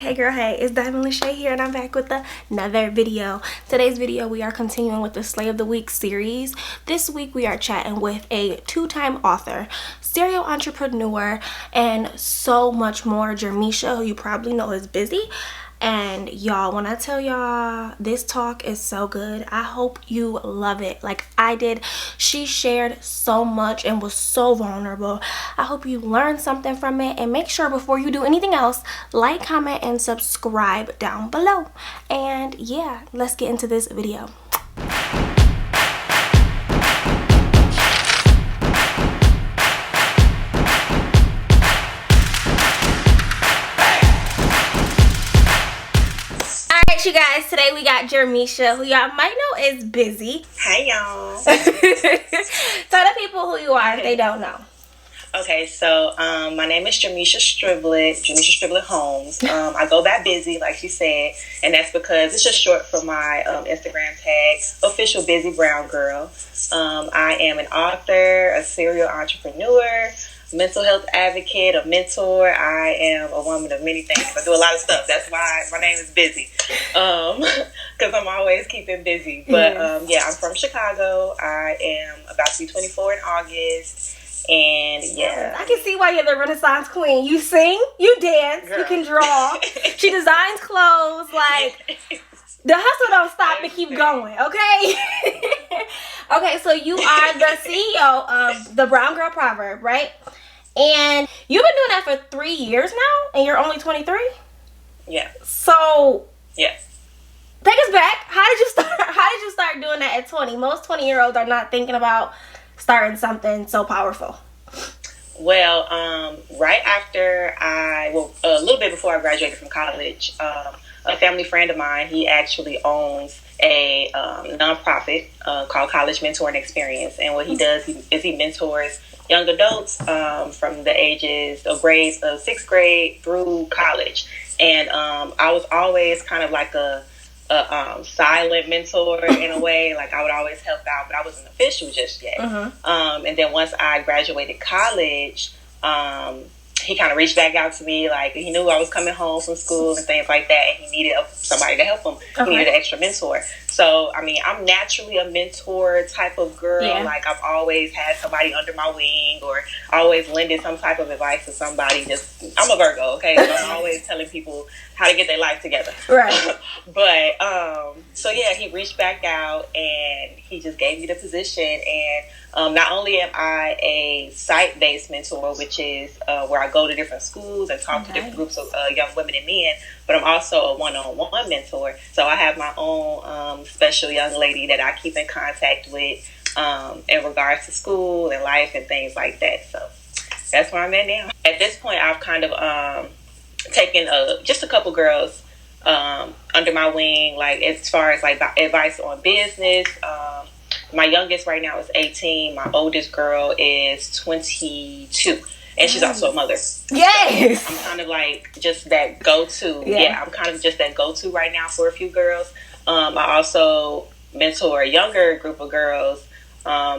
Hey girl, hey, it's Dymond here and I'm back with another video. Today's video we are continuing with the Slay of the Week series. This week we are chatting with a two-time author, serial entrepreneur, and so much more, Jermisha, who you probably know is busy. And y'all, when I tell y'all this talk is so good, I hope you love it like I did. She shared so much and was so vulnerable. I hope you learned something from it, and make sure before you do anything else, like, comment, and subscribe down below. And yeah, let's get into this video. You guys, today we got Jermisha, who y'all might know is busy. Hey y'all. Tell the people who you are if they don't know. Okay, so my name is Jermisha Striblett Holmes. I go by Busy, like she said, and that's because it's just short for my Instagram tag, Official Busy Brown Girl. I am an author, a serial entrepreneur, mental health advocate, a mentor. I am a woman of many things. I do a lot of stuff. That's why my name is Busy, because I'm always keeping busy. But yeah, I'm from Chicago. I am about to be 24 in August, and yeah, I can see why you're the Renaissance queen. You sing, you dance, girl. You can draw. She designs clothes. Like, the hustle don't stop to keep going, okay? Okay, so you are the CEO of the Brown Girl Proverb, right? And you've been doing that for 3 years now, and you're only 23? Yeah. So, yes. Take us back. How did you start doing that at 20? Most 20-year-olds are not thinking about starting something so powerful. Well, right after a little bit before I graduated from college, a family friend of mine, he actually owns a nonprofit called College Mentoring Experience. And what he does is he mentors young adults from the ages of grades of 6th grade through college. And I was always kind of like a silent mentor in a way. Like, I would always help out, but I wasn't official just yet. And then once I graduated college, he kind of reached back out to me. Like, he knew I was coming home from school and things like that, and he needed somebody to help him. He needed an extra mentor. So, I mean, I'm naturally a mentor type of girl. Yeah. Like, I've always had somebody under my wing, or always lended some type of advice to somebody. I'm a Virgo, okay? So I'm always telling people how to get their life together. Right. But, so yeah, he reached back out, and he just gave me the position. And not only am I a site-based mentor, which is where I go to different schools and talk to different groups of young women and men, but I'm also a one-on-one mentor. So I have my own special young lady that I keep in contact with in regards to school and life and things like that. So that's where I'm at now. At this point, I've kind of taken just a couple girls under my wing, like as far as like advice on business. My youngest right now is 18. My oldest girl is 22. And she's also a mother. Yes. So I'm kind of like just that go-to. Yeah, I'm kind of just that go-to right now for a few girls. I also mentor a younger group of girls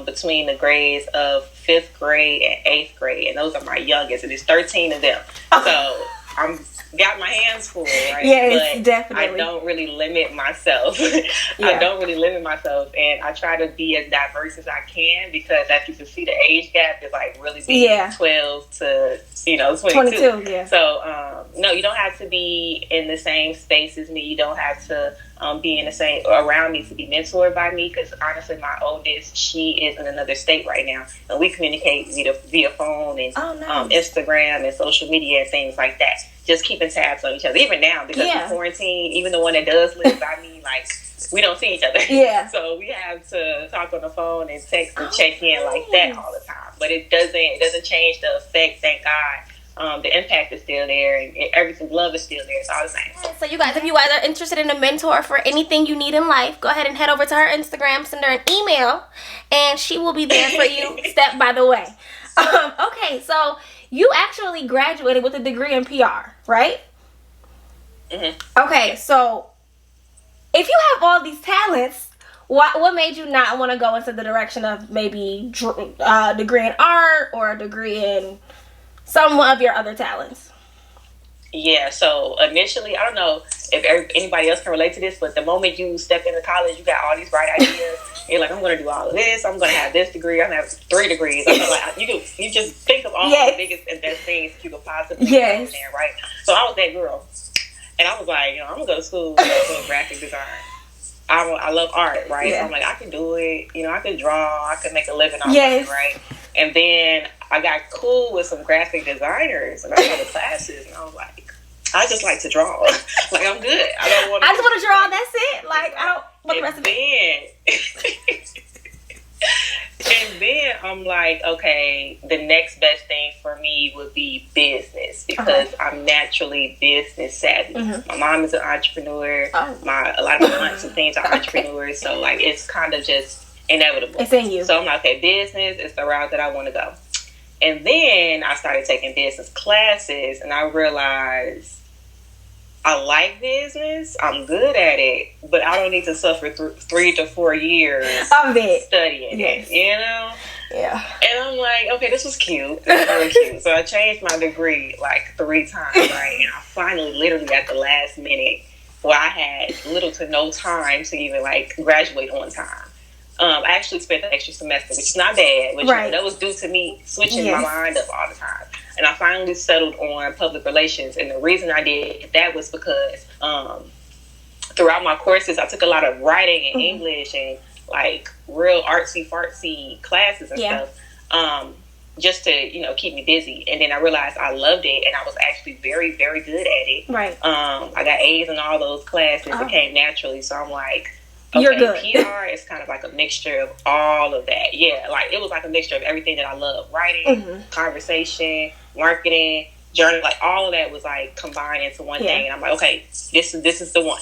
between the grades of 5th grade and 8th grade. And those are my youngest. And there's 13 of them. So I'm got my hands full, right? Yes, but definitely. I don't really limit myself. I don't really limit myself, and I try to be as diverse as I can, because as you can see, the age gap is like really big, 12 to 22. Yeah. So no, you don't have to be in the same space as me. You don't have to be in the same around me to be mentored by me, because honestly, my oldest, she is in another state right now, and we communicate via phone and Instagram and social media and things like that. Just keeping tabs on each other, even now, because of quarantine. Even the one that does live by me, like, we don't see each other. Yeah. So we have to talk on the phone and text and check in like that all the time. But it doesn't change the effect. Thank God. The impact is still there, and everything. Love is still there. It's all the same. So you guys, if you guys are interested in a mentor for anything you need in life, go ahead and head over to her Instagram, send her an email, and she will be there for you step by the way. Okay, so you actually graduated with a degree in PR, right? Okay, so if you have all these talents, what made you not want to go into the direction of maybe a degree in art or a degree in some of your other talents? Yeah, so initially, I don't know if anybody else can relate to this, but the moment you step into college, you got all these bright ideas. You're like, I'm going to do all of this. I'm going to have this degree. I'm going to have 3 degrees. I'm like, you just think of all the biggest and best things that you could possibly do there, right? So I was that girl. And I was like, I'm going to go to school for graphic design. I love art, right? Yeah. So I'm like, I can do it. I can draw. I can make a living off of it, right? And then I got cool with some graphic designers, and I got the classes, and I was like, I just like to draw. Like, I'm good. I just want to draw. That's it. Like, I don't want the rest of it. And then I'm like, okay, the next best thing for me would be business, because I'm naturally business savvy. My mom is an entrepreneur. A lot of my aunts and things are entrepreneurs. So, like, it's kind of just inevitable. It's in you. So I'm like, okay, business is the route that I want to go. And then I started taking business classes, and I realized I like business. I'm good at it, but I don't need to suffer 3 to 4 years of it studying it. Yeah. And I'm like, okay, this was cute. This was really cute. So I changed my degree like 3 times, right? And I finally, literally at the last minute, where I had little to no time to even like graduate on time. I actually spent the extra semester, which is not bad, which that was due to me switching my mind up all the time. And I finally settled on public relations. And the reason I did that was because throughout my courses, I took a lot of writing and English and like real artsy-fartsy classes and stuff, just to, keep me busy. And then I realized I loved it, and I was actually very, very good at it. Right. I got A's in all those classes. It came naturally. So I'm like, okay, you're good. PR is kind of like a mixture of all of that. Yeah, like it was like a mixture of everything that I love. Writing, conversation, marketing, journal, like all of that was like combined into one thing. And I'm like, okay, this is the one.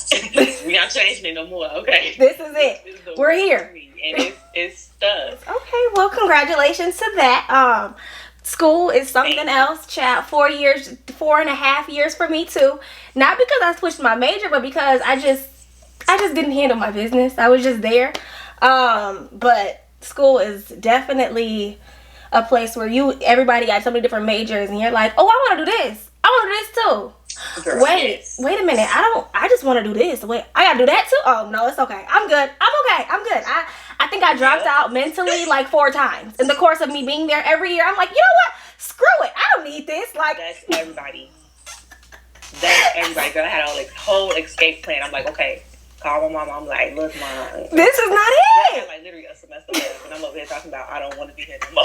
We're not changing it no more. Okay. This is it. We're here. And it's stuff. Okay, well, congratulations to that. School is something else, child. 4.5 years for me too. Not because I switched my major, but because I just didn't handle my business. I was just there. But school is definitely a place where everybody got so many different majors, and you're like, oh, I want to do this. I want to do this too. Girl, wait a minute. I just want to do this. Wait, I got to do that too? Oh, no, it's okay. I'm good. I'm good. I think I dropped out mentally like 4 times in the course of me being there every year. I'm like, you know what? Screw it. I don't need this. Like, that's everybody. Girl, I had a whole escape plan. I'm like, okay. Call my mom. I'm like, look, Mom. This is not I had like literally a semester left, and I'm over here talking about I don't want to be here no more.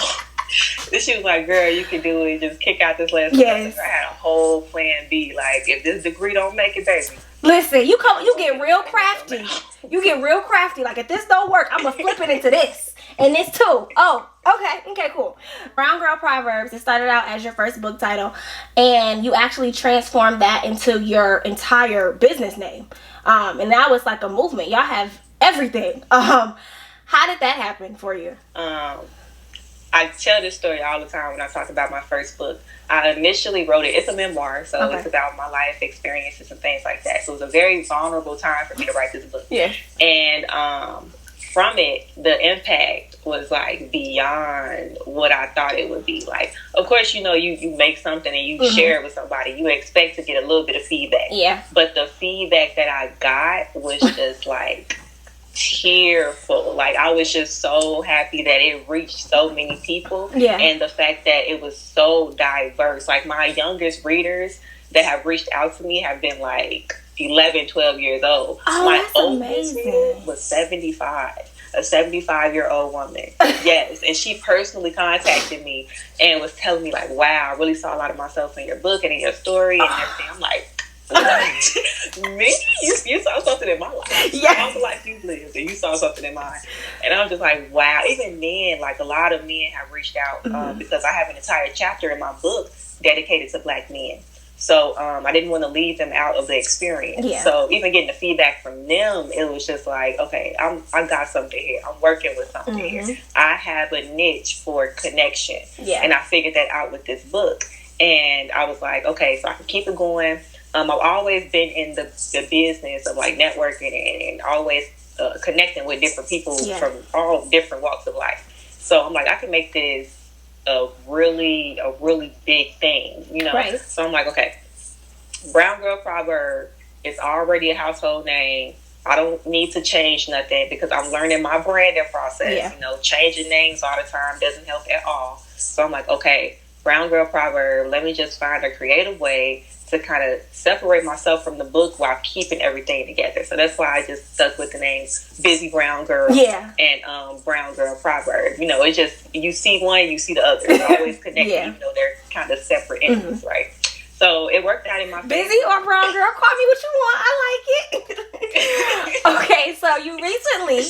Then she was like, girl, you can do it. Just kick out this last semester. I had a whole plan B. Like, if this degree don't make it, baby. Listen, you get real crafty. You get real crafty. Like, if this don't work, I'm going to flip it into this. And this too. Oh, okay, cool. Brown Girl Proverbs, it started out as your first book title, and you actually transformed that into your entire business name. And now it's like a movement. Y'all have everything. How did that happen for you? I tell this story all the time when I talk about my first book. I initially wrote it. It's a memoir, so it's about my life experiences and things like that. So it was a very vulnerable time for me to write this book. Yeah. And from it, the impact was like beyond what I thought it would be. Like, of course, you make something and you share it with somebody. You expect to get a little bit of feedback. Yeah. But the feedback that I got was just like tearful. Like, I was just so happy that it reached so many people. Yeah. And the fact that it was so diverse. Like, my youngest readers that have reached out to me have been like 11, 12 years old. Oh, my that's oldest amazing. was 75. A 75-year-old woman. Yes. And she personally contacted me and was telling me like, wow, I really saw a lot of myself in your book and in your story and everything. I'm like, what? Me? You saw something in my life. Yeah. All the life you've lived and you saw something in mine. And I'm just like, wow. Even men, like a lot of men have reached out because I have an entire chapter in my book dedicated to Black men. So I didn't want to leave them out of the experience. Yeah. So even getting the feedback from them, it was just like, okay, I got something here. I'm working with something here. I have a niche for connection. Yeah. And I figured that out with this book. And I was like, okay, so I can keep it going. I've always been in the business of like networking and always connecting with different people from all different walks of life. So I'm like, I can make this a really big thing, Right. So I'm like, okay, Brown Girl Proverb is already a household name. I don't need to change nothing because I'm learning my branding process. Yeah. You know, changing names all the time doesn't help at all. So I'm like, okay, Brown Girl Proverb, let me just find a creative way to kind of separate myself from the book while keeping everything together. So that's why I just stuck with the names Busy Brown Girl and Brown Girl Proverb. You know, it's just, you see one, you see the other. It's always connected, even though they're kind of separate entities, right? So it worked out in my favor. Busy or Brown Girl, call me what you want. I like it. Okay, so you recently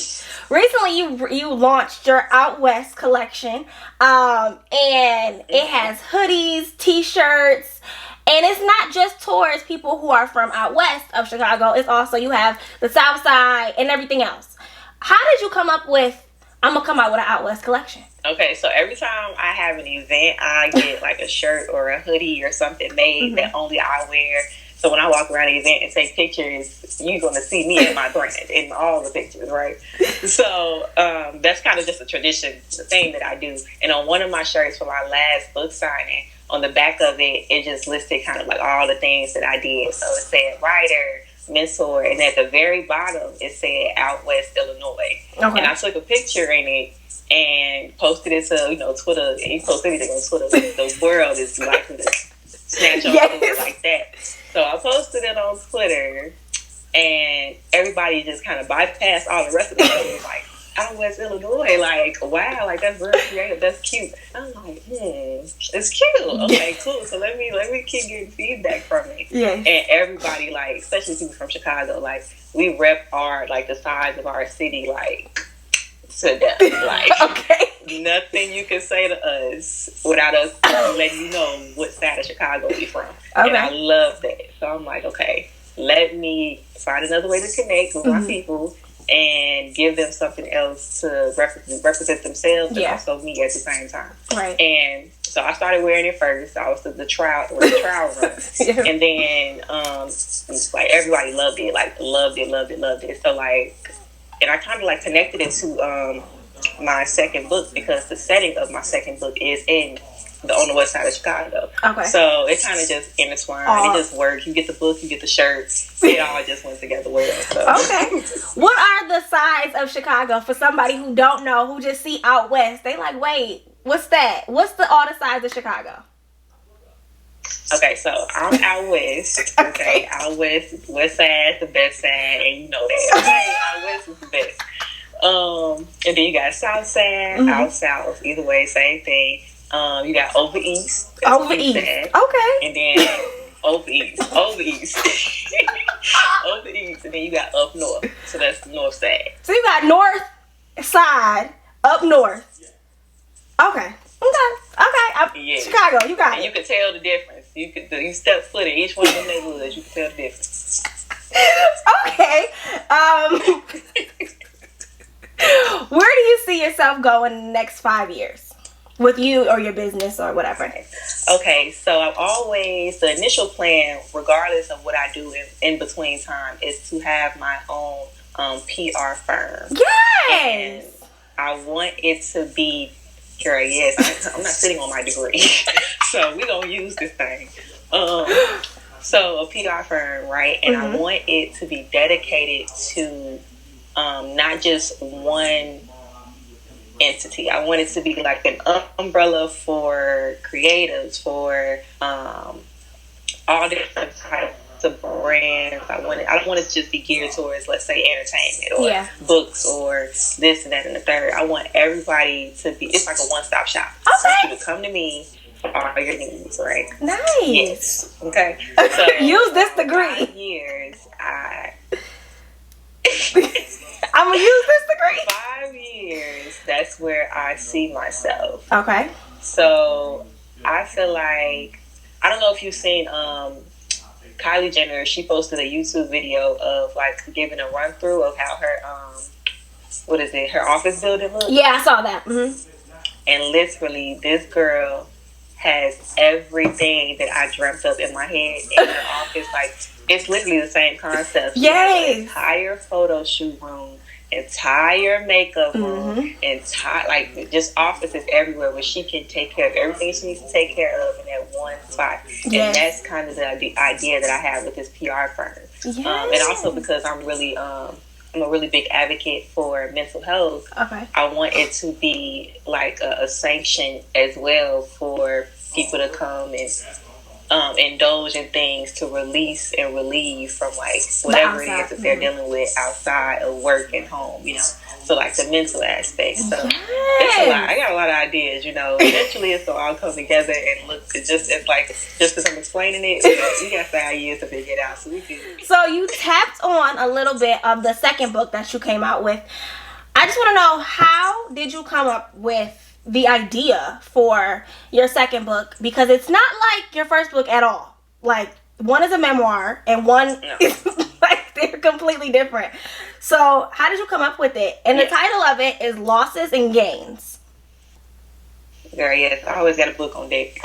you launched your Out West collection, and it has hoodies, t-shirts, and it's not just towards people who are from out west of Chicago. It's also, you have the South Side and everything else. How did you come up with, I'm gonna come out with an Out West collection? Okay, so every time I have an event, I get like a shirt or a hoodie or something made that only I wear. So when I walk around the event and take pictures, you're going to see me in my brand in all the pictures, right? So that's kind of just a tradition, the thing that I do. And on one of my shirts for my last book signing, on the back of it, it just listed kind of like all the things that I did. So it said writer, mentor, and at the very bottom, it said Out West, Illinois. Okay. And I took a picture in it and posted it to, you know, Twitter. And you post anything on Twitter, the world is likely to snatch on Twitter like that. So I posted it on Twitter, and everybody just kind of bypassed all the rest of it. Like, Out West, Illinois, like, wow, like, that's real creative, that's cute. I'm like, it's cute. Okay, cool. So let me keep getting feedback from it. Yeah. And everybody, like, especially people from Chicago, like, we rep our, like, the size of our city, like, to death. Like, nothing you can say to us without us letting you know what side of Chicago we from. Okay. And I love that. So I'm like, okay, let me find another way to connect with my people and give them something else to represent themselves and also me at the same time. Right. And so I started wearing it first. I was the trial run. And then like everybody loved it. Like loved it. So like, and I kind of like connected it to my second book because the setting of my second book is on the west side of Chicago. Okay. So it kind of just intertwined. It just worked. You get the book, you get the shirts. It all just went together well. So. Okay. What are the sides of Chicago for somebody who don't know, who just see Out West? They like, wait, what's that? What's all the sides of Chicago? Okay, so I'm Out West. Okay. Out West, West Side, the best side, and you know that. Okay, Out West is the best. And then you got South Side, Out South. Either way, same thing. You got Over East. Over East. Side. Okay. And then Over East. Over East, and then you got Up North. So that's the North Side. So you got North Side, Up North. Okay. Yeah. Chicago, you got and it. You can tell the difference. You step foot in each one of them neighborhoods, you can tell the difference. Okay. Where do you see yourself going in the next 5 years? With you or your business or whatever. Okay, so I've always, the initial plan, regardless of what I do in between time, is to have my own PR firm. Yes! And I want it to be, girl, yes, I'm not sitting on my degree. So we're going to use this thing. So a PR firm, right? And I want it to be dedicated to not just one entity. I want it to be like an umbrella for creatives, for all different types of brands. I don't want it to just be geared towards, let's say, entertainment or books or this and that and the third. I want everybody to be, it's like a one-stop shop. Okay. I want you to come to me for all your needs, right? Nice. Yes. Okay. So use this degree. 5 years, I'm gonna use this degree. 5 years, that's where I see myself. Okay. So I feel like, I don't know if you've seen Kylie Jenner. She posted a YouTube video of like giving a run through of how her her office building looks. Yeah, I saw that. And literally, this girl has everything that I dreamt up in my head in her office. Like, it's literally the same concept. She has an entire photo shoot room entire makeup room, entire like just offices everywhere where she can take care of everything she needs to take care of in that one spot. Yes. And that's kind of the idea that I have with this PR firm. Yes. And also because I'm a really big advocate for mental health. Okay. I want it to be like a sanction as well for people to come and indulge in things to release and relieve from like whatever it is that they're dealing with outside of work and home, you know. So like the mental aspect. So it's a lot. I got a lot of ideas, you know. Eventually it's gonna all come together and look just because I'm explaining it, we got 5 years to figure it out. So we can. So you tapped on a little bit of the second book that you came out with. I just wanna know, how did you come up with the idea for your second book? Because it's not like your first book at all. Like, one is a memoir and one is like, they're completely different. So how did you come up with it? And the title of it is Losses and Gains. Girl, yes, I always got a book on deck.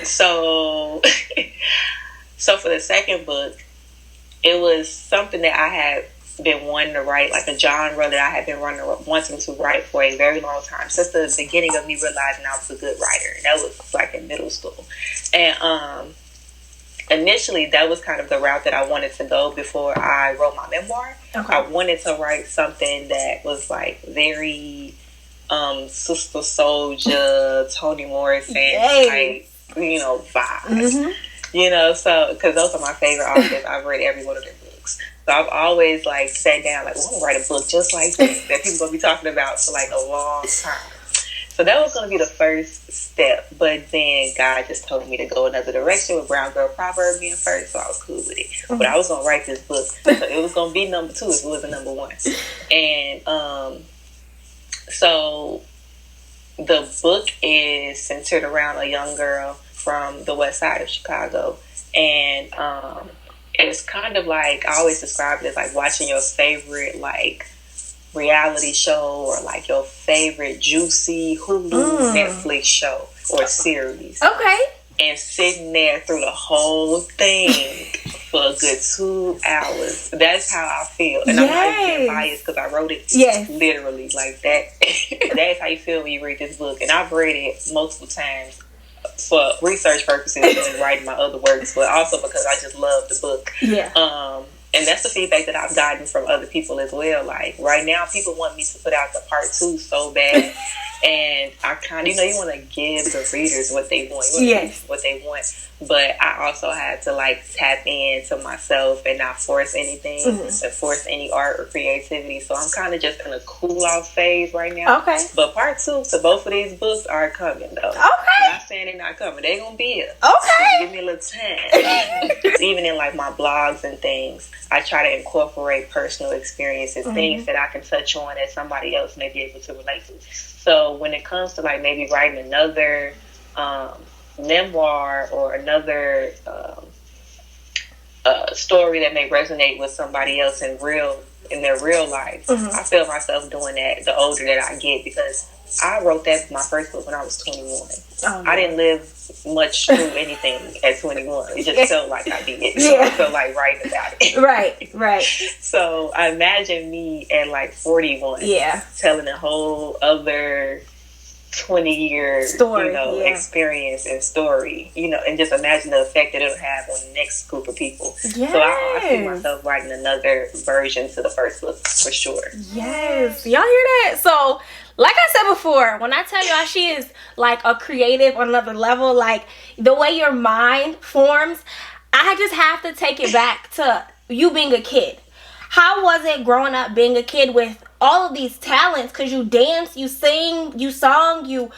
So for the second book, it was something that I had been wanting to write, like a genre that I had been wanting to write for a very long time, since the beginning of me realizing I was a good writer. That was like in middle school. And initially that was kind of the route that I wanted to go before I wrote my memoir. Okay. I wanted to write something that was like very Sister Souljah, Toni Morrison type, you know, vibes. You know, so because those are my favorite authors. I've read every one of their books. So I've always like sat down like, well, I'm gonna write a book just like this that people gonna be talking about for like a long time. So that was gonna be the first step, but then God just told me to go another direction with Brown Girl Proverb being first, so I was cool with it. But I was gonna write this book, so it was gonna be number 2 if it wasn't number 1. And so the book is centered around a young girl from the west side of Chicago, and it's kind of like, I always describe it as like watching your favorite like reality show or like your favorite juicy Hulu Netflix show or series. Okay. And sitting there through the whole thing for a good 2 hours. That's how I feel. And I'm not even being biased because I wrote it literally like that. That's how you feel when you read this book. And I've read it multiple times for research purposes and writing my other works, but also because I just love the book. Yeah. And that's the feedback that I've gotten from other people as well. Like right now, people want me to put out the part 2 so bad, and I kind of, you know, you want to give the readers what they want. What they want. But I also had to like tap into myself and not force anything, and force any art or creativity. So I'm kind of just in a cool off phase right now. Okay. But part 2 to both of these books are coming though. Okay. I'm not saying they're not coming. They're gonna be here. Okay. So give me a little time. Even in like my blogs and things, I try to incorporate personal experiences, things that I can touch on that somebody else may be able to relate to. So when it comes to like maybe writing another memoir or another story that may resonate with somebody else in their real life, I feel myself doing that the older that I get, because I wrote my first book when I was 21. I didn't live much through anything at 21. It just felt like I did. I felt like writing about it. Right. So I imagine me at like 41 telling a whole other 20-year story, experience and story, and just imagine the effect that it'll have on the next group of people. Yes. So I see myself writing another version to the first book for sure. Yes. Y'all hear that? So like I said before, when I tell y'all she is like a creative on another level, like the way your mind forms, I just have to take it back to you being a kid. How was it growing up being a kid with all of these talents? Because you dance, you sing, you sung, you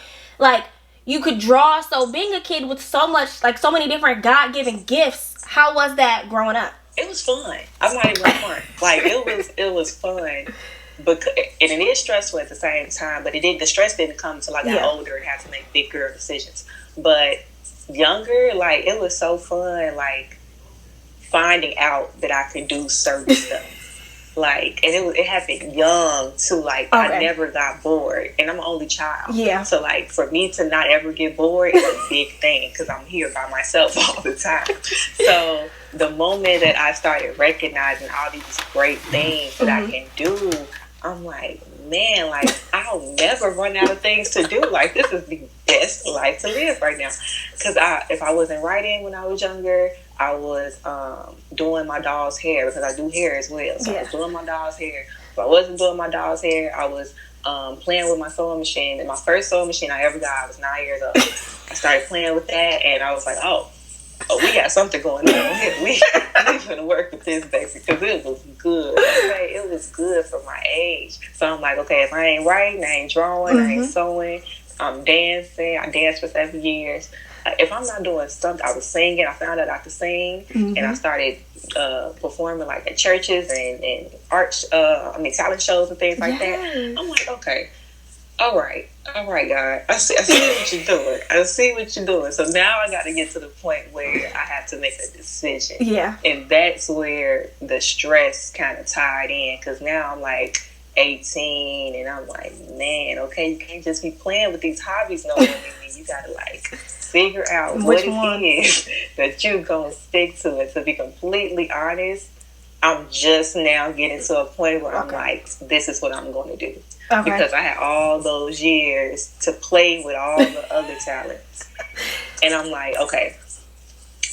could draw. So being a kid with so much, like so many different God-given gifts, how was that growing up? It was fun. I'm not even fun. Like it was fun. Because, and it is stressful at the same time, but the stress didn't come until I got older and had to make big girl decisions. But younger, like, it was so fun, like, finding out that I could do certain stuff. Like, and it happened young too. Like, I never got bored, and I'm an only child. Yeah. So like, for me to not ever get bored is a big thing because I'm here by myself all the time. So the moment that I started recognizing all these great things that I can do, I'm like, man, like, I'll never run out of things to do. Like, this is the best life to live right now. Because if I wasn't writing when I was younger, I was doing my doll's hair because I do hair as well. So I was doing my doll's hair. If I wasn't doing my doll's hair, I was playing with my sewing machine. And my first sewing machine I ever got, I was 9 years old. I started playing with that, and I was like, oh, we got something going on here. We gonna work with this, basically, because it was good. Okay, it was good for my age. So I'm like, okay, if I ain't writing, I ain't drawing, I ain't sewing, I'm dancing. I danced for 7 years. If I'm not doing something, I was singing. I found out I could sing, and I started performing like at churches and talent shows and things like that. I'm like, okay, all right, God. I see what you're doing. I see what you're doing. So now I got to get to the point where I have to make a decision. Yeah, and that's where the stress kind of tied in, because now I'm like 18, and I'm like, man, okay, you can't just be playing with these hobbies no more. You gotta like figure out what it is that you're gonna stick to. And to be completely honest, I'm just now getting to a point where I'm like, this is what I'm going to do. Because I had all those years to play with all the other talents. And I'm like, okay,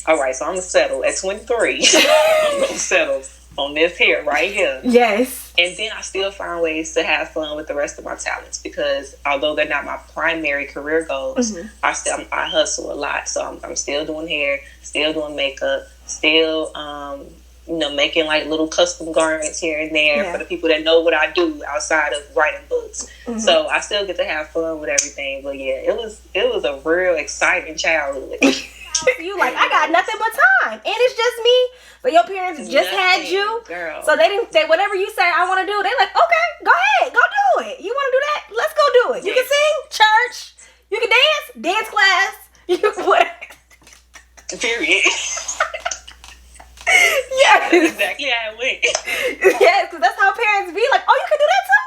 all right, so I'm going to settle at 23. I'm going to settle on this here, right here. Yes. And then I still find ways to have fun with the rest of my talents, because although they're not my primary career goals, I hustle a lot. So I'm still doing hair, still doing makeup, still making like little custom garments here and there for the people that know what I do outside of writing books. So I still get to have fun with everything. But yeah, it was a real exciting childhood. You like, I got nothing but time, and it's just me. So your parents just had you, girl. So they didn't say whatever you say I want to do. They like, okay, go ahead, go do it. You want to do that? Let's go do it. You can sing, church. You can dance class. You can what? Period. Yes. That's exactly how it went. Yes, because that's how parents be like, oh, you can do that too?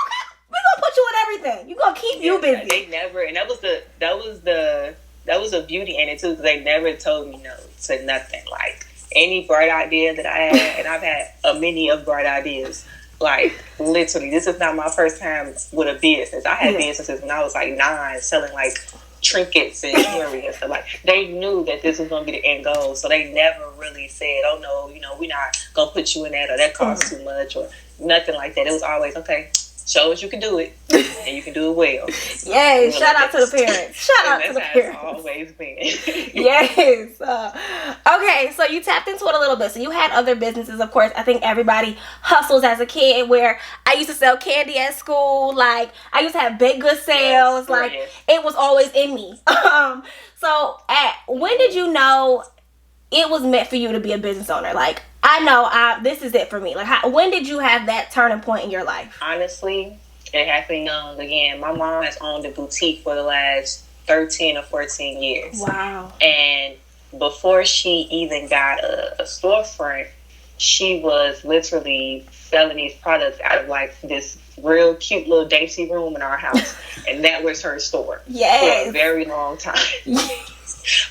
Okay, we're gonna put you in everything. You're gonna keep you busy. They never, and that was the beauty in it too, because they never told me no to nothing. Like any bright idea that I had, and I've had many of bright ideas. Like literally, this is not my first time with a business. I had businesses when I was like 9, selling like trinkets and jewelry and stuff. Like, they knew that this was gonna be the end goal, so they never really said, oh no, we're not gonna put you in that, or that costs too much, or nothing like that. It was always, okay, show us you can do it, and you can do it well. Yay, shout out to the parents. Shout out to the parents. It's always been. Yes. Okay, so you tapped into it a little bit. So you had other businesses, of course. I think everybody hustles as a kid, where I used to sell candy at school. Like, I used to have baked good sales. It was always in me. So when did you know it was meant for you to be a business owner? Like, I know this is it for me. Like, when did you have that turning point in your life? Honestly, it happened young. Again, my mom has owned a boutique for the last 13 or 14 years. Wow. And before she even got a storefront, she was literally selling these products out of like this real cute little dainty room in our house. And that was her store. Yes. For a very long time.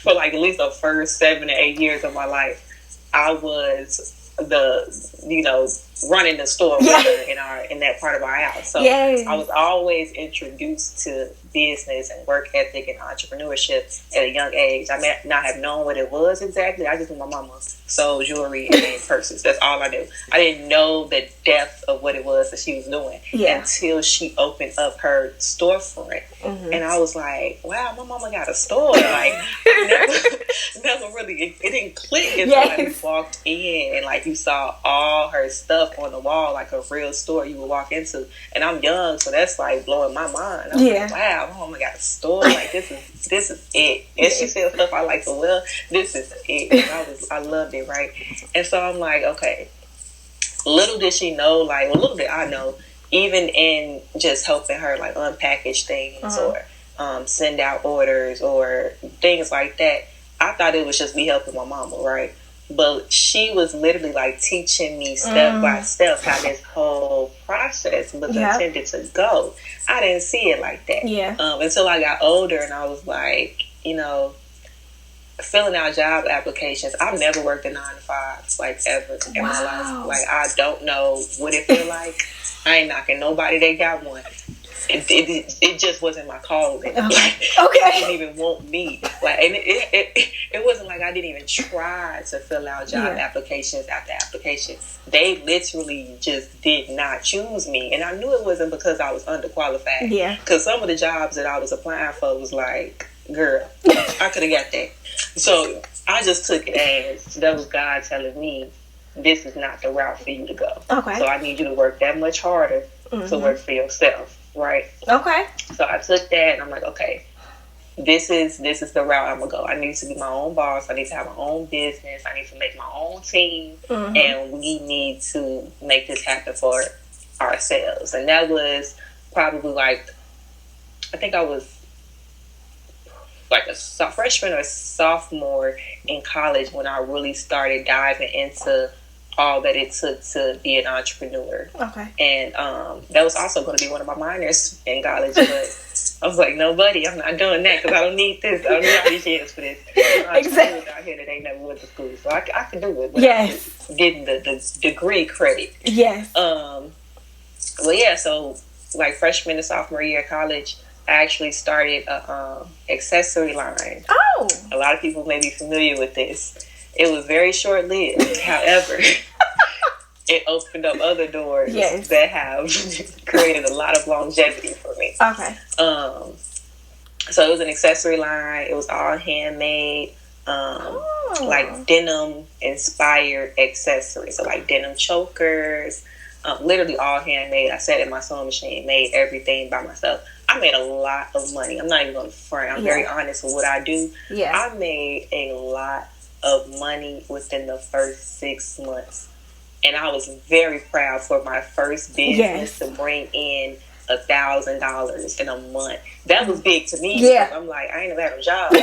For like at least the first 7 to 8 years of my life, I was running the store with her in that part of our house. So I was always introduced to business and work ethic and entrepreneurship at a young age. I may not have known what it was exactly. I just knew my mama sold jewelry and purses. That's all I knew. I didn't know the depth of what it was that she was doing until she opened up her storefront. And I was like, wow, my mama got a store. Like, never really, it didn't click until I walked in and like you saw all her stuff on the wall, like a real store you would walk into. And I'm young, so that's like blowing my mind. I'm like, wow, my mama got a store. Like, this is it. And she sells stuff I like so well. This is it. And I loved it, right? And so I'm like, okay. Little did she know, like, well, little did I know, even in just helping her like unpackage things or send out orders or things like that, I thought it was just me helping my mama, right? But she was literally like teaching me step by step how this whole process was intended to go. I didn't see it like that. Until I got older and I was like, you know, filling out job applications. I've never worked a 9 to 5 like ever in my life. Like, I don't know what it feel like. I ain't knocking nobody that got one. It just wasn't my calling. Like, they didn't even want me. Like, and it wasn't like I didn't even try to fill out job applications after application. They literally just did not choose me, and I knew it wasn't because I was underqualified. Because some of the jobs that I was applying for was like, girl, I could have got that. So I just took it as that was God telling me, this is not the route for you to go. So I need you to work that much harder to work for yourself. Right. So I took that and I'm like, okay, this is the route I'm gonna go. I need to be my own boss. I need to have my own business. I need to make my own team, and we need to make this happen for ourselves. And that was probably like, I think I was like a freshman or sophomore in college when I really started diving into all that it took to be an entrepreneur. And that was also going to be one of my minors in college, but I was like, no, buddy, I'm not doing that because I don't need this. I don't need all these years for this. Exactly. Out here that ain't never went to school, so I can do it. But getting the degree credit. Well, yeah. So like freshman and sophomore year of college, I actually started a accessory line. A lot of people may be familiar with this. It was very short-lived. However, it opened up other doors that have created a lot of longevity for me. So it was an accessory line. It was all handmade, like denim-inspired accessories. So like denim chokers, literally all handmade. I sat in my sewing machine, made everything by myself. I made a lot of money. I'm not even going to front. I'm very honest with what I do. I made a lot of money within the first 6 months, and I was very proud for my first business to bring in $1,000 in a month. That was big to me. I'm like, I ain't never had a job,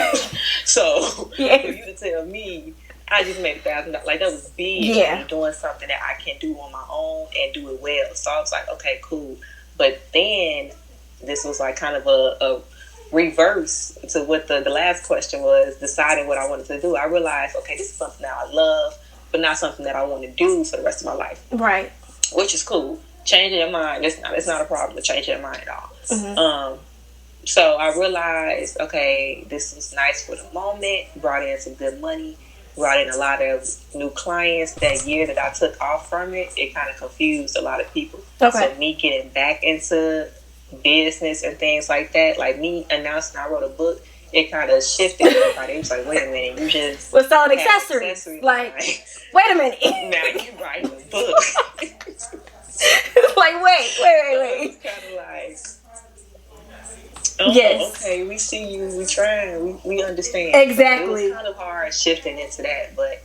so for you to tell me I just made $1,000, like that was big. Me doing something that I can do on my own and do it well. So I was like, okay, cool. But then this was like kind of a reverse to what the last question was, deciding what I wanted to do. I realized, okay, this is something that I love, but not something that I want to do for the rest of my life. Which is cool. Changing your mind, it's not a problem. Changing your mind at all. So I realized, okay, this was nice for the moment. Brought in some good money. Brought in a lot of new clients. That year that I took off from it, it kind of confused a lot of people. So me getting back into business and things like that, like me announcing I wrote a book, it kind of shifted everybody. It was like, wait a minute, you just was selling accessories. Like, wait a minute, now you writing a book. Like, wait. It's kind of like, okay, we see you, we trying, we understand. Exactly. It was kind of hard shifting into that, but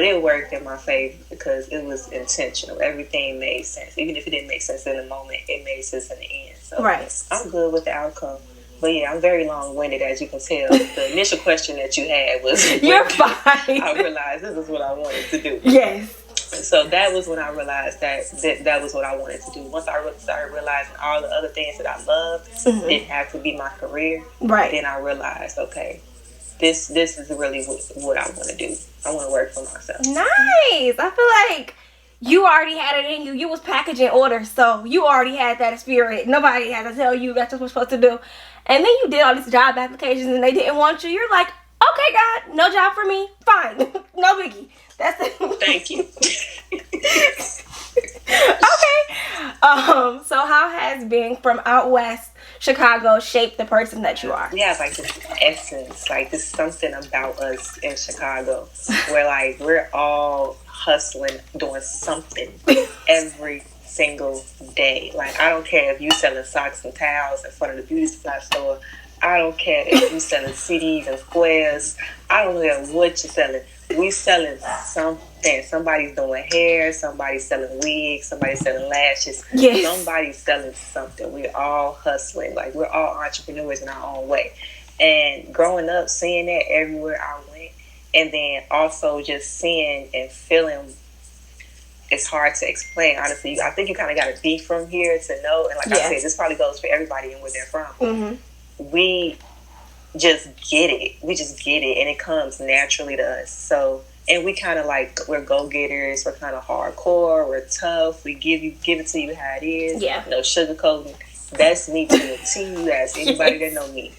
it worked in my favor because it was intentional. Everything made sense. Even if it didn't make sense in the moment, it made sense in the end. So I'm good with the outcome. But yeah, I'm very long-winded, as you can tell. The initial question that you had was... You're fine. I realized this is what I wanted to do. So that was when I realized that was what I wanted to do. Once I started realizing all the other things that I loved didn't have to be my career, then I realized, okay, this is really what I want to do. I want to work for myself. Nice. I feel like you already had it in you. You was packaging orders, so you already had that spirit. Nobody had to tell you that's what you're supposed to do. And then you did all these job applications and they didn't want you. You're like, okay, God, no job for me. Fine. No biggie. That's it. Thank you. Okay. So how has being from out west Chicago shaped the person that you are? Yeah, like this essence, like this something about us in Chicago where like we're all hustling, doing something every single day. Like, I don't care if you selling socks and towels in front of the beauty supply store. I don't care if you selling CDs and squares. I don't care what you're selling. We selling something. Somebody's doing hair. Somebody's selling wigs. Somebody's selling lashes. Somebody's selling something. We're all hustling. Like, we're all entrepreneurs in our own way. And growing up, seeing that everywhere I went, And then also just seeing and feeling, it's hard to explain, honestly. I think you kind of got to be from here to know. And like I said, this probably goes for everybody and where they're from. We just get it. We just get it. And it comes naturally to us. So, and we kind of like, we're go-getters. We're kind of hardcore. We're tough. We give it to you how it is. Yeah. No sugarcoating. That's me to the T. That's anybody that know me.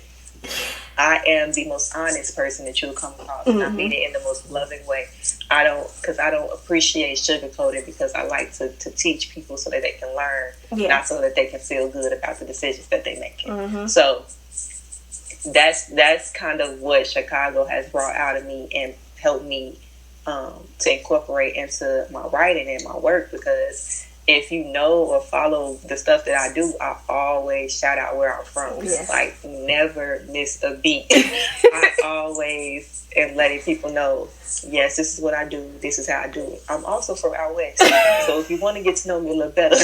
I am the most honest person that you'll come across. And I mean it in the most loving way. I don't appreciate sugarcoating, because I like to teach people so that they can learn, not so that they can feel good about the decisions that they're making. So that's kind of what Chicago has brought out of me and helped me to incorporate into my writing and my work, because if you know or follow the stuff that I do, I always shout out where I'm from. Like, never miss a beat. I always am letting people know, yes, this is what I do. This is how I do it. I'm also from out west. So if you want to get to know me a little better,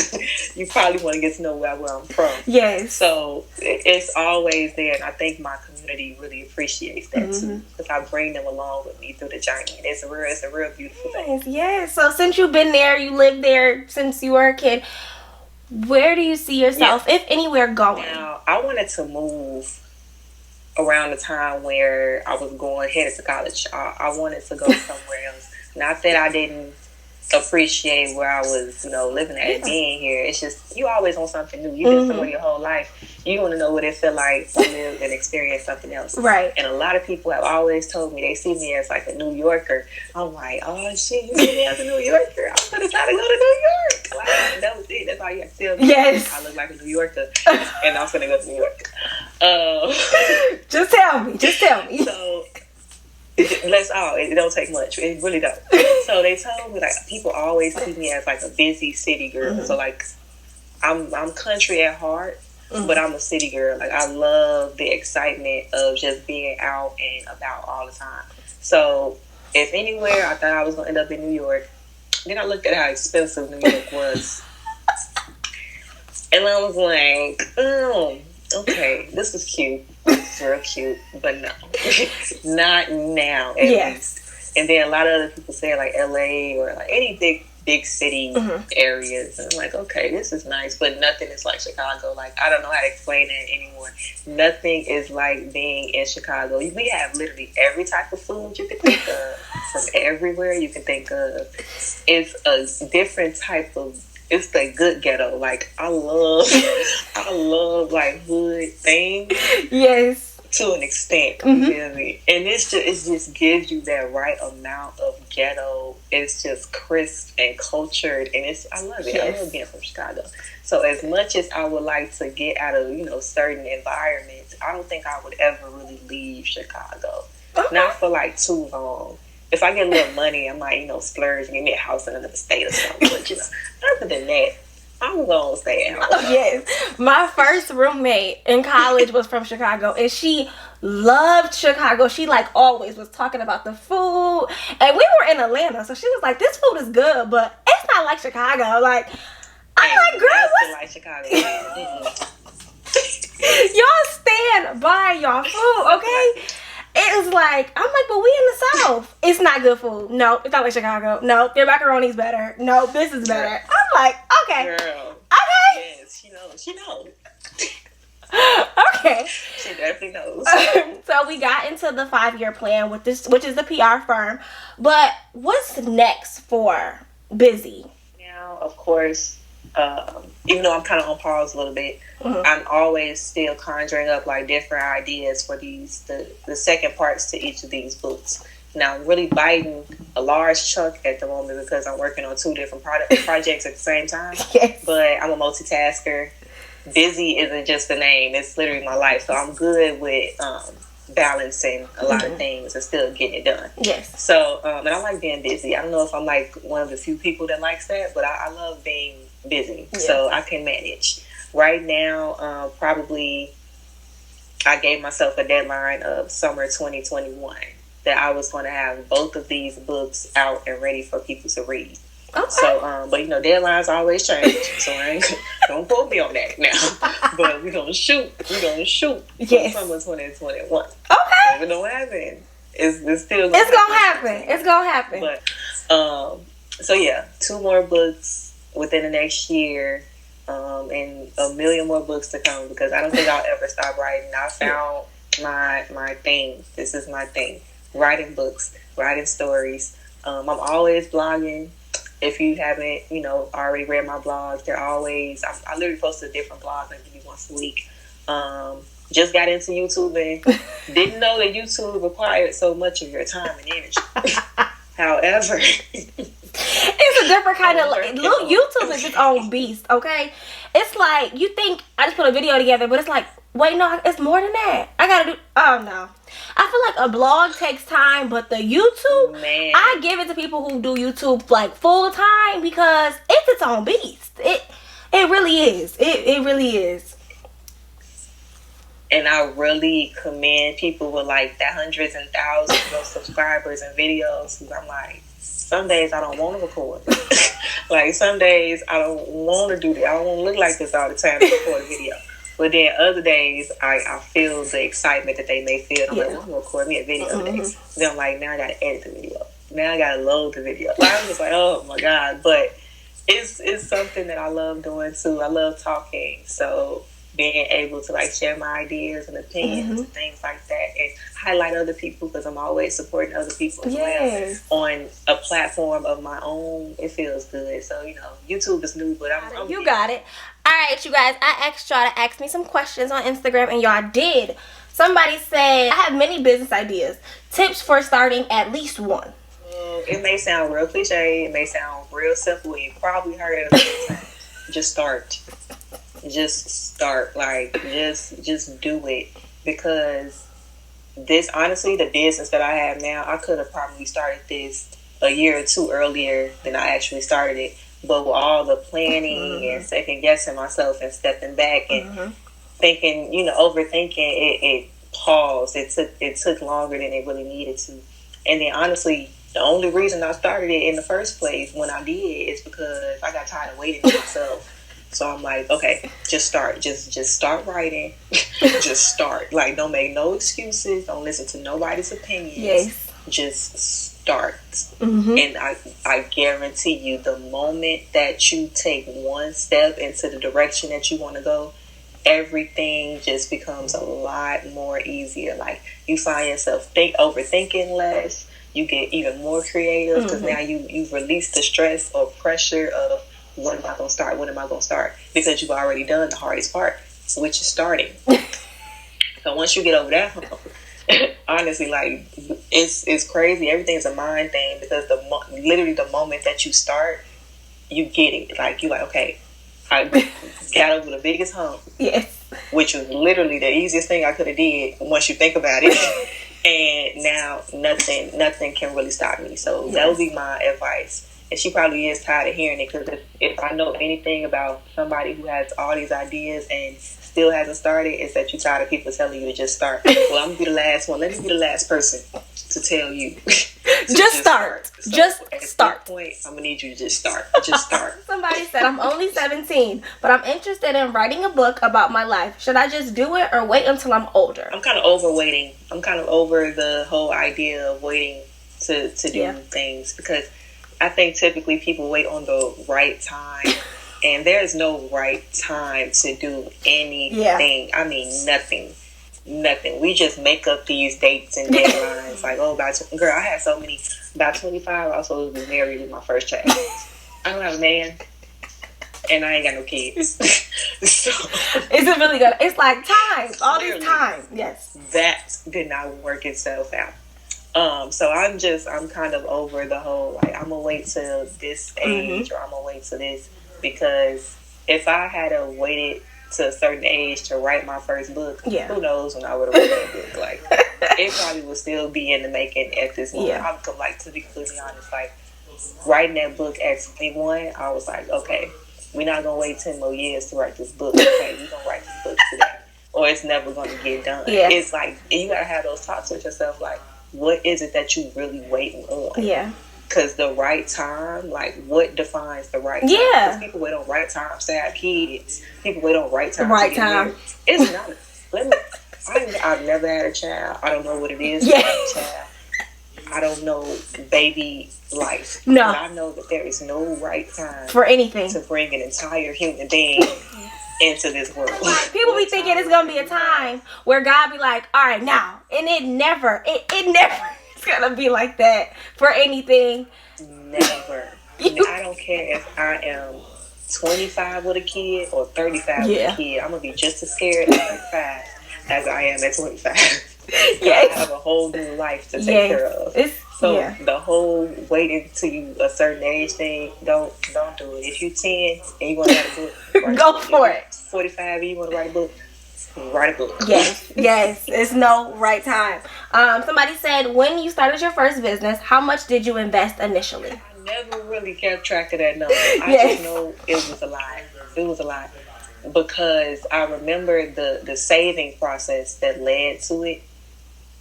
you probably want to get to know where I'm from. Yes. So it's always there. And I think my community really appreciates that too, because I bring them along with me through the journey. And it's a real beautiful thing. Yes. So since you've been there, you lived there since you were a kid, where do you see yourself, if anywhere, going? Now, I wanted to move around the time where I was headed to college. I wanted to go somewhere else. Not that I didn't appreciate where I was, living at and being here. It's just, you always want something new. You've been somewhere your whole life. You want to know what it felt like to live and experience something else. Right. And a lot of people have always told me they see me as like a New Yorker. I'm like, oh shit, you see me as a New Yorker? I'm going to try to go to New York. Like, that was it. That's all you have to tell me. Yes. I look like a New Yorker, and I'm going to go to New York. Just tell me. So it don't take much. It really don't. So they told me, like, people always see me as like a busy city girl. So like, I'm country at heart, but I'm a city girl. Like, I love the excitement of just being out and about all the time. So if anywhere, I thought I was gonna end up in New York. Then I looked at how expensive New York was, and I was like, okay, this is cute. It's real cute, but no. Not now, at least. And then a lot of other people say like LA or like any big city areas. And I'm like, okay, this is nice, but nothing is like Chicago. Like, I don't know how to explain that anymore. Nothing is like being in Chicago. We have literally every type of food you can think of from everywhere you can think of. It's a different type of, it's the good ghetto. Like, I love like hood things. Yes. To an extent, you feel me? And it just gives you that right amount of ghetto. It's just crisp and cultured, and I love it. I love being from Chicago. So as much as I would like to get out of certain environments, I don't think I would ever really leave Chicago. Not for like too long. If I get a little money, I might splurge and get me a house in another state or something. But other than that, I'm gonna stay at home. Yes. My first roommate in college was from Chicago, and she loved Chicago. She like always was talking about the food. And we were in Atlanta, so she was like, this food is good, but it's not like Chicago. Like, I'm like, girl, what's like Chicago? Y'all stand by y'all food, okay? It was like, I'm like, but we in the South. It's not good food. No, it's not like Chicago. No, their macaroni's better. No, this is better. I'm like, okay. Girl. Okay. Yes, she knows. She knows. Okay. She definitely knows. So we got into the 5-year plan with this, which is the PR firm. But what's next for Busy? Now, of course, even though I'm kind of on pause a little bit, I'm always still conjuring up like different ideas for the second parts to each of these books. Now, I'm really biting a large chunk at the moment because I'm working on 2 different projects at the same time. Yes. But I'm a multitasker. Busy isn't just a name. It's literally my life. So I'm good with balancing a lot of things and still getting it done. Yes. So, and I like being busy. I don't know if I'm like one of the few people that likes that, but I love being busy. Yeah. So I can manage. Right now, probably I gave myself a deadline of summer 2021 that I was going to have both of these books out and ready for people to read. Okay. So, but deadlines always change, so don't quote me on that now. But we're gonna shoot. Yes. Summer 2021. Okay. Never know what happens. It's still it's gonna happen. It's gonna happen. But so yeah, 2 more books within the next year, and a million more books to come, because I don't think I'll ever stop writing. I found my thing. This is my thing. Writing books, writing stories. I'm always blogging. If you haven't, already read my blogs, they're always, I literally post a different blog maybe once a week. Just got into YouTube and didn't know that YouTube required so much of your time and energy. However, it's a different kind of, YouTube is its own beast, okay? It's like, you think, I just put a video together, but it's like, wait, no, it's more than that. I gotta do, oh no. I feel like a blog takes time, but the YouTube, man, I give it to people who do YouTube like full time, because it's its own beast. It really is. It really is. And I really commend people with like the hundreds and thousands of subscribers and videos, because I'm like, some days I don't want to record. Like, some days I don't want to do that. I don't want to look like this all the time to record a video. But then other days, I feel the excitement that they may feel. I'm like, well, I'm going to record me a video today. Then I'm like, now I got to edit the video. Now I got to load the video. Like, I'm just like, oh my God. But it's something that I love doing too. I love talking. So being able to like share my ideas and opinions and things like that, and highlight other people, because I'm always supporting other people as well on a platform of my own. It feels good. So, YouTube is new, but I'm you got it. All right, you guys, I asked y'all to ask me some questions on Instagram, and y'all did. Somebody said, I have many business ideas. Tips for starting at least one. It may sound real cliche. It may sound real simple. You probably heard it a million times. Just start. Just start. Like, just do it. Because this, honestly, the business that I have now, I could have probably started this a year or two earlier than I actually started it. But with all the planning and second guessing myself and stepping back and thinking, overthinking, it paused. It took longer than it really needed to. And then honestly, the only reason I started it in the first place when I did is because I got tired of waiting on myself. So I'm like, okay, just start. Just start writing. Just start. Like, don't make no excuses. Don't listen to nobody's opinions. Yes. Just start. And I guarantee you, the moment that you take one step into the direction that you want to go, everything just becomes a lot more easier. Like, you find yourself overthinking less. You get even more creative, because now you've released the stress or pressure of, when am I going to start? When am I going to start? Because you've already done the hardest part, which is starting. So once you get over that hump, honestly, like, it's crazy. Everything's a mind thing, because literally the moment that you start, you get it. Like, you're like, okay, I got over the biggest hump. Yes. Which was literally the easiest thing I could have did once you think about it. And now nothing can really stop me. So that would be my advice. And she probably is tired of hearing it, because if I know anything about somebody who has all these ideas and still hasn't started, is that you're tired of people telling you to just start. Well, I'm going to be the last one. Let me be the last person to tell you. Just start. So just at start. This point, I'm going to need you to just start. Just start. Somebody said, I'm only 17, but I'm interested in writing a book about my life. Should I just do it or wait until I'm older? I'm kind of over waiting. I'm kind of over the whole idea of waiting to do things, because I think typically people wait on the right time, and there's no right time to do anything. I mean, nothing. We just make up these dates and deadlines. Like, girl, I had so many. About 25, I was supposed to be married with my first child. I don't have a man, and I ain't got no kids. So is it really good? It's like time. All this time. Yes. That did not work itself out. So I'm kind of over the whole, like, I'm gonna wait till this age, or I'm gonna wait till this, because if I had waited to a certain age to write my first book, who knows when I would have written that book. Like, it probably would still be in the making at this moment. To be completely honest, like, writing that book at 21, I was like, okay, we're not gonna wait 10 more years to write this book. Okay, we're gonna write this book today, or it's never gonna get done. It's like, you gotta have those talks with yourself, like, what is it that you really waiting on? Because the right time, like, what defines the right time? Because people wait on right times to have kids. People wait on right time to get married. It's not. I've never had a child. I don't know what it is to have a child. I don't know baby life. No. But I know that there is no right time for anything to bring an entire human being into this world. People be thinking it's gonna be a time where God be like, all right, now. And it never it's gonna be like that for anything. Never. I don't care if I am 25 with a kid or 35 with a kid. I'm gonna be just as scared at 35 as I am at 25. Yes. I have a whole new life to take care of. The whole waiting till you a certain age thing, don't do it. If you 10 and you want to write a book, go for it. 45 and you want to write a book, write a book. Yes. It's no right time. Somebody said, when you started your first business, how much did you invest initially? I never really kept track of that number. I just know it was a lot. It was a lot. Because I remember the saving process that led to it.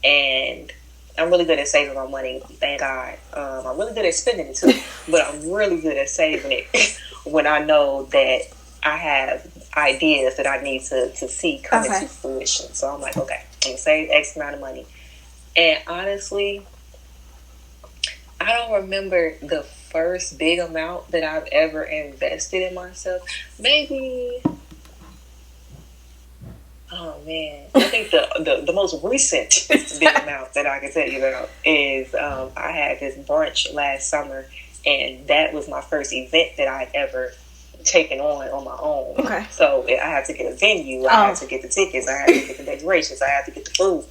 And I'm really good at saving my money, thank God. I'm really good at spending it too, but I'm really good at saving it when I know that I have ideas that I need to see come into fruition. So I'm like, okay, I'm going to save X amount of money. And honestly, I don't remember the first big amount that I've ever invested in myself. Maybe... Oh man, I think the most recent big amount that I can tell you about is I had this brunch last summer, and that was my first event that I'd ever taken on my own. Okay. So I had to get a venue, I had to get the tickets, I had to get the decorations, I had to get the food,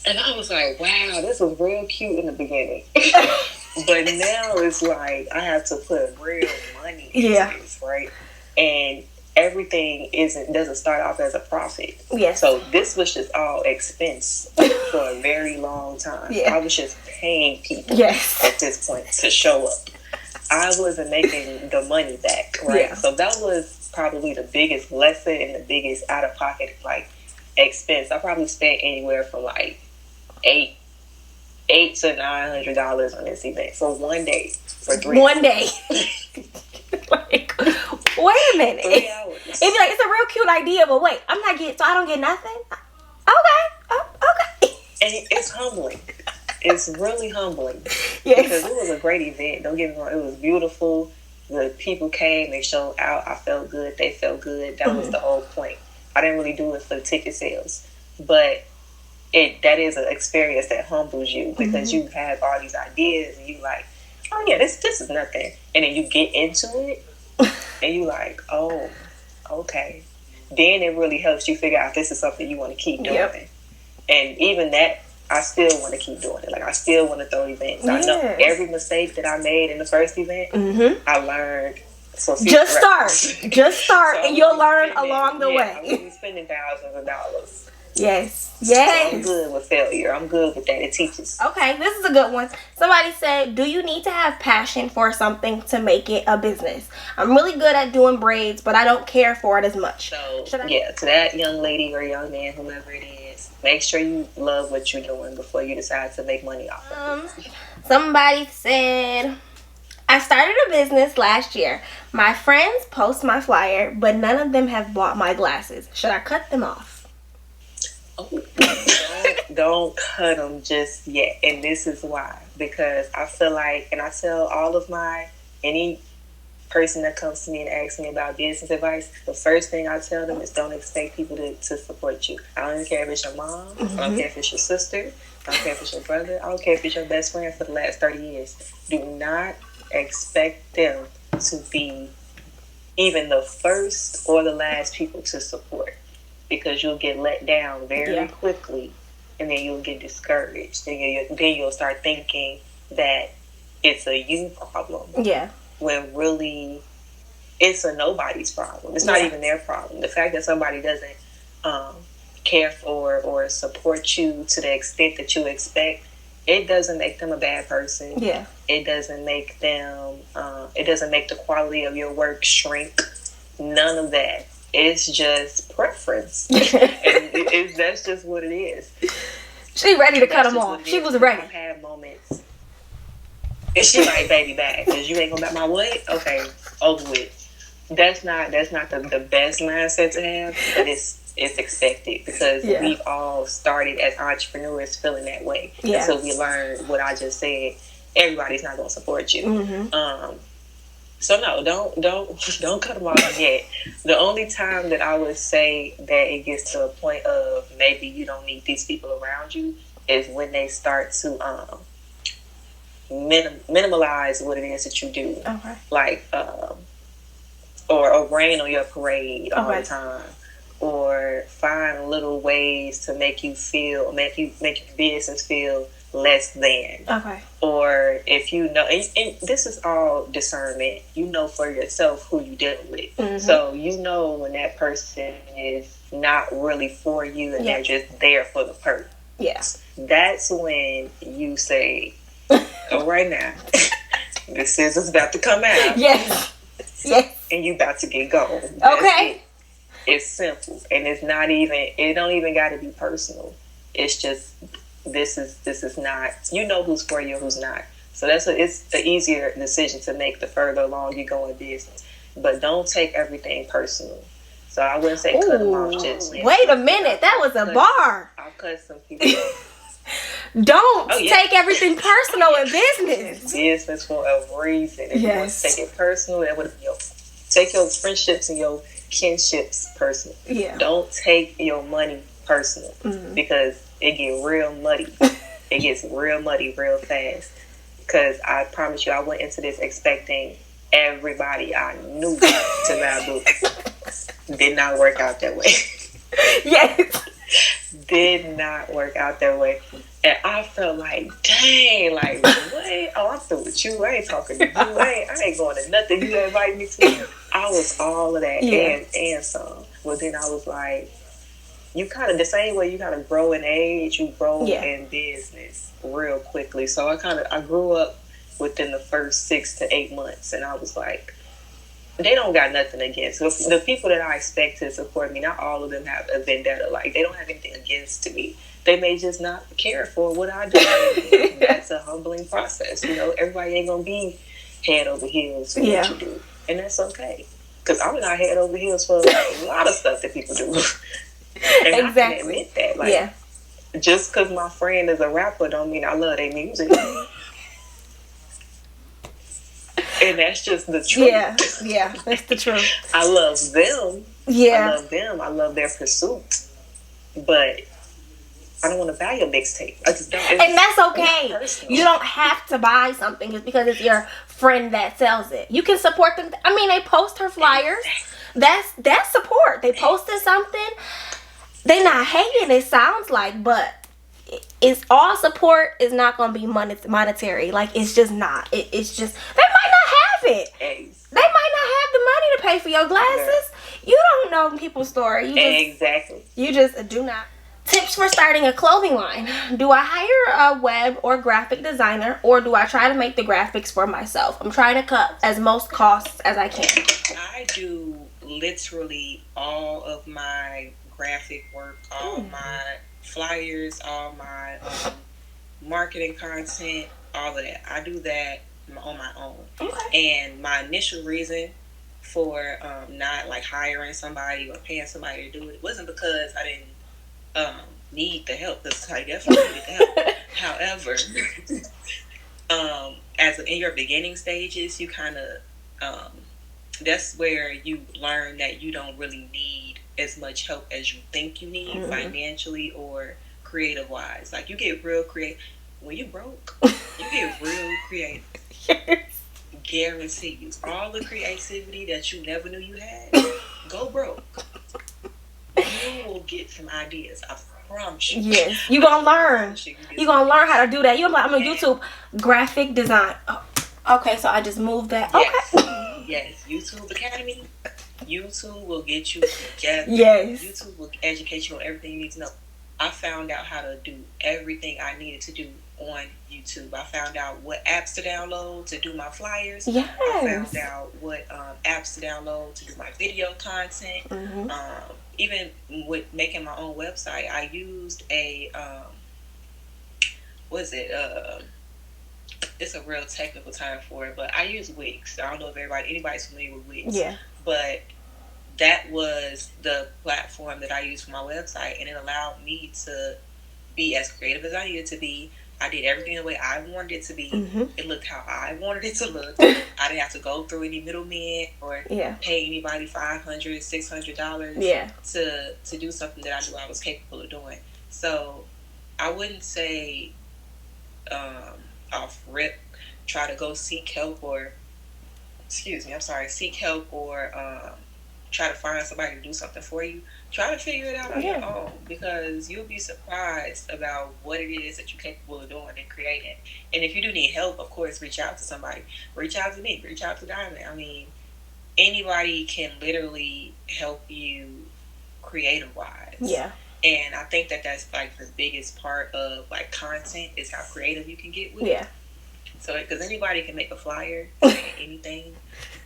and I was like, wow, this was real cute in the beginning, but now it's like I have to put real money into this, right? And everything doesn't start off as a profit. Yes. So this was just all expense for a very long time. Yeah. I was just paying people at this point to show up. I wasn't making the money back, right? Yeah. So that was probably the biggest lesson and the biggest out of pocket expense. I probably spent anywhere from $800 to $900 on this event for one day for 3 1 day. Wait a minute. 3 hours. It'd be like, it's a real cute idea, but wait, I'm not getting, so I don't get nothing? Okay. And it's humbling. It's really humbling. Yes. Because it was a great event. Don't get me wrong. It was beautiful. The people came. They showed out. I felt good. They felt good. That was the whole point. I didn't really do it for the ticket sales. But that is an experience that humbles you because you have all these ideas and you like, oh yeah, this is nothing. And then you get into it and you like, oh, okay. Then it really helps you figure out if this is something you want to keep doing. Yep. And even that, I still want to keep doing it. Like, I still want to throw events. Yes. I know every mistake that I made in the first event, I learned. So just start, and you'll learn along the way. I'm going to be spending thousands of dollars. Yes. So I'm good with failure. I'm good with that. It teaches. Okay, this is a good one. Somebody said, do you need to have passion for something to make it a business? I'm really good at doing braids, but I don't care for it as much. So, to that young lady or young man, whomever it is, make sure you love what you're doing before you decide to make money off of it. Somebody said, I started a business last year. My friends post my flyer, but none of them have bought my glasses. Should I cut them off? Oh, don't cut them just yet. And this is why. Because I feel like, and I tell all of any person that comes to me and asks me about business advice, the first thing I tell them is don't expect people to support you. I don't even care if it's your mom. I don't care if it's your sister. I don't care if it's your brother. I don't care if it's your best friend for the last 30 years. Do not expect them to be even the first or the last people to support. Because you'll get let down very quickly, and then you'll get discouraged. Then you'll start thinking that it's a you problem. Yeah. When really, it's a nobody's problem. It's not even their problem. The fact that somebody doesn't care for or support you to the extent that you expect, it doesn't make them a bad person. Yeah. It doesn't make them. It doesn't make the quality of your work shrink. None of that. It's just preference. And that's just what it is. She ready to cut them off. She was ready. I've had moments. And she like, baby, back. Because you ain't going to back my what? Okay, over with. that's not the best mindset to have, but it's expected because we've all started as entrepreneurs feeling that way until we learn what I just said. Everybody's not going to support you. So no, don't cut them off yet. The only time that I would say that it gets to a point of maybe you don't need these people around you is when they start to minimalize what it is that you do. Okay. Like or rain on your parade all the time, or find little ways to make your business feel less than. Okay. Or if you know, and this is all discernment. You know for yourself who you dealing with, so you know when that person is not really for you and they're just there for the purpose. Yes. That's when you say, "Oh, right now, the scissors about to come out." Yes. Yes. And you about to get going. Okay. It's simple, and it's not even. It don't even got to be personal. It's just this is not. You know who's for you and who's not. So it's an easier decision to make the further along you go in business. But don't take everything personal. So I wouldn't say cut them off just yet. Wait a minute, that was a bar. I'll cut some people off. Don't take everything personal in business. It's business for a reason. If you want to take it personal, that would take your friendships and your kinships personal. Yeah. Don't take your money personal because it get real muddy. It gets real muddy real fast. Because I promise you, I went into this expecting everybody I knew to buy books. Did not work out that way. Yes. Did not work out that way. And I felt like, dang, like, what? Oh, I'm through with you. I ain't talking to you. I ain't going to nothing you invite me to. I was all of that and some. Well, then I was like, you kind of, the same way you kind of grow in age, you grow in business real quickly. So I grew up within the first 6 to 8 months. And I was like, they don't got nothing against the people that I expect to support me. Not all of them have a vendetta. Like, they don't have anything against me. They may just not care for what I do. That's a humbling process. You know, everybody ain't gonna be head over heels for what you do, and that's okay. Because I'm not head over heels for a lot of stuff that people do. And I can admit that. Like, just because my friend is a rapper, don't mean I love their music. And that's just the truth. Yeah, that's the truth. I love them. Yeah. I love them. I love their pursuit. But I don't want to buy your mixtape. I just don't. And that's okay. You don't have to buy something just because it's your friend that sells it. You can support them. I mean, they post her flyers. That's support. They posted something. They're not hating, it sounds like, but it's all support is not going to be monetary. Like, it's just not. It's just, they might not have it. They might not have the money to pay for your glasses. You don't know people's story. You just do not. Tips for starting a clothing line. Do I hire a web or graphic designer, or do I try to make the graphics for myself? I'm trying to cut as most costs as I can. I do literally all of my graphic work, all my flyers, all my marketing content, all of that. I do that on my own. Okay. And my initial reason for not like hiring somebody or paying somebody to do it wasn't because I didn't need the help, because I definitely need the help. However, in your beginning stages, you kind of that's where you learn that you don't really need as much help as you think you need, financially or creative wise. Like, you get real creative when you broke. You get real creative. Yes. Guarantee you, all the creativity that you never knew you had, go broke. You will get some ideas. I promise you. Yes, you gonna learn. You gonna learn how to do that. I'm on YouTube, graphic design. Oh, okay, so I just moved that. Yes. Okay. Yes, YouTube Academy. YouTube will get you together. Yes. YouTube will educate you on everything you need to know. I found out how to do everything I needed to do on YouTube. I found out what apps to download to do my flyers. Yes. I found out what apps to download to do my video content. Even with making my own website, I used a it's a real technical term for it, but I use Wix. I don't know if anybody's familiar with Wix. Yeah. But that was the platform that I used for my website, and it allowed me to be as creative as I needed to be. I did everything the way I wanted it to be. It looked how I wanted it to look. I didn't have to go through any middlemen or pay anybody $500, $600 to do something that I knew I was capable of doing. So I wouldn't say off rip try to go seek help or try to find somebody to do something for you. Try to figure it out on your own, because you'll be surprised about what it is that you're capable of doing and creating. And if you do need help, of course, reach out to somebody. Reach out to me. Reach out to Dymond. I mean, anybody can literally help you creative-wise. Yeah. And I think that that's like the biggest part of like content is how creative you can get with it. So, because anybody can make a flyer, anything,